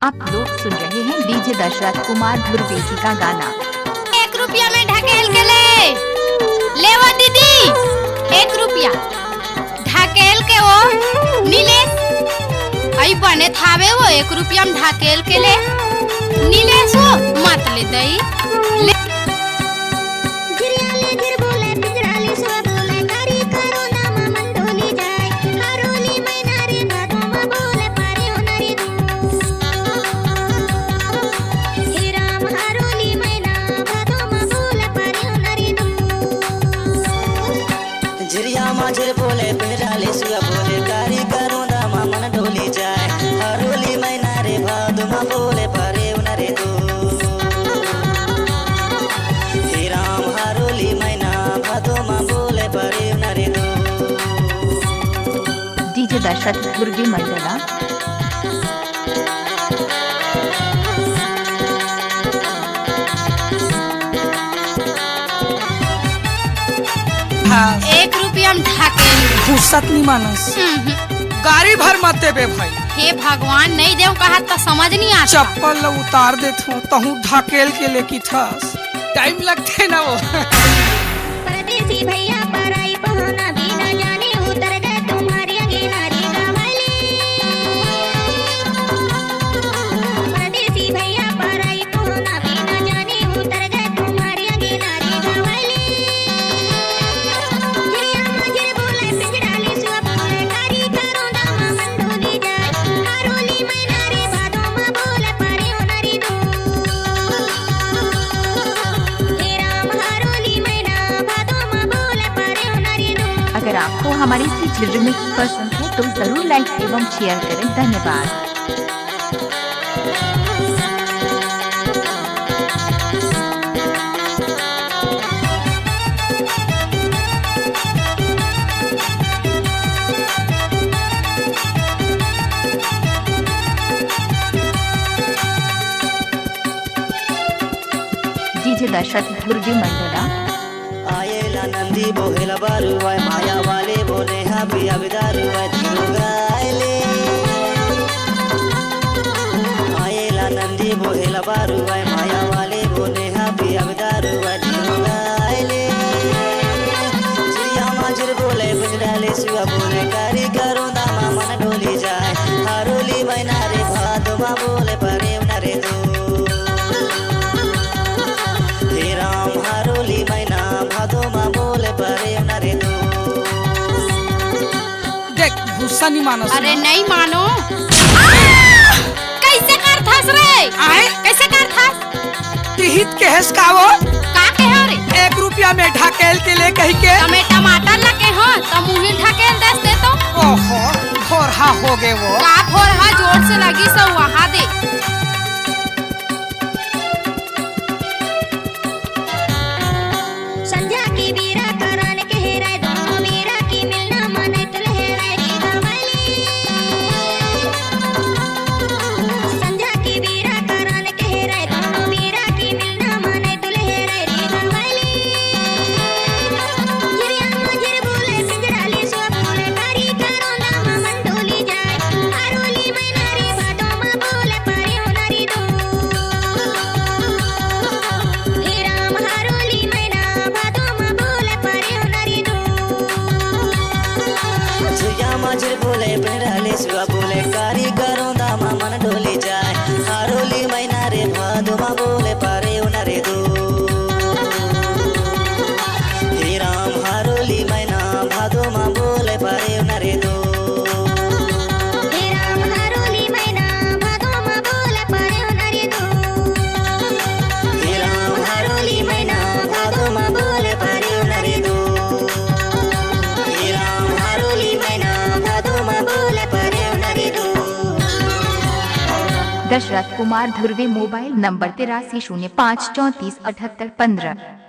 आप लोग सुन रहे हैं डीजे दशरथ कुमार धुर्वे जी का गाना। 1 रुपया में ढकेल के ले वो दीदी, 1 रुपया ढकेल के वो नीलेश आई बने थावे वो 1 रुपया में ढकेल के ले नीलेश वो मत ले दई ले। माझे बोले पिंजराले सुआ बोले कारी करो ना मन ढोली जाए हरोली मैना रे भादुमा बोले परे उनरे दो हे राम हरोली मैना भादुमा बोले परे उनरे दो। डीजे दशरथ धुर्वे मंडला। हाँ। 1 रुपया में ढकेल फुर्सत नहीं मानस गाड़ी भर मत देबे भाई। हे भगवान नहीं देव कहा तो समझ नहीं आता। चप्पल उतार देत हूँ तहु ढकेल के लेकी ठस टाइम लगते ना वो। परदेसी भैया पराई पहुना भी ना जाने उतर गए तुम्हारी अगेनारी गावले। परदेसी भैया पराई पहुना भी ना जाने उतर गए तुम्हारी अगेनारी गावले। जिया मुझे बोले पिंजराले सुआ बोले कारी करो ना मन ढोली जाए हरोली मैना रे भादोमा बोले परे उनरी दो हे राम हरोली मैना भादोमा बोले परे उनरी दो। अगर आपको हमारी इस रिमिक्स पसंद है तो जरूर लाइक एवं शेयर करें। धन्यवाद। डीजे दशरथ धुर्वे मंडला। आएला नंदी बोहेला बारुवाय माया वाले बोले हाबी अबदारुवाय तिरुगायले आएला नंदी बोहेला बारुवाय माया वाले बोले हाबी अबदारुवाय तिरुगायले। जिया माजर बोले पिंजराले सुआ बोले कारी करो दामा मन ढोली जाए हरोली मैना रे भादोमा बोले परे उनरे दो हे राम हरोली मैना भादोमा बोले परे उनरे दो। देख गुस्सा नहीं मानस। अरे नहीं मानो कैसे कर थस रे आए कैसे कर थस तिहित के हेस का वो का कहे रे 1 रुपया में ढकेल के ले कही के। हमें टमाटर लगे हो तो मुंह ढकेल दस दे तो ओहो घोरहा हो गए वो। का फोर हा जोर से लगी सब वहाँ दे। संध्या की बीरा करान के हेराय दोनों मीरा की मिलना माने तुल हेराय री गावले। संध्या की बीरा करान के हेराय दोनों मीरा की मिलना माने तुल हेराय री गावले। जिया मुझे बोले पिंजराले सुआ बोले कारी करो ना मन ढोली जाए हरोली मैना रे भादोमा बोले परे उनरी दो हे राम हरोली मैना भादोमा बोले परे उनरी दो। जिया माजर बोले पिंजराले सुआ बोले कारी करो दामा मन ढोली जाए हरोली मैना रे भादोमा बोले परे उनरे दो हे राम हरोली मैना भादोमा बोले परे उनरे दो। हे राम हरोली मैना भादोमा बोले परे उनरी दो हे राम हरोली मैना भादोमा बोले परे उनरे दो हे राम हरोली मैना भादोमा बोले परे उनरे दो। दशरथ कुमार धुर्वे। Mobile number 8305347815।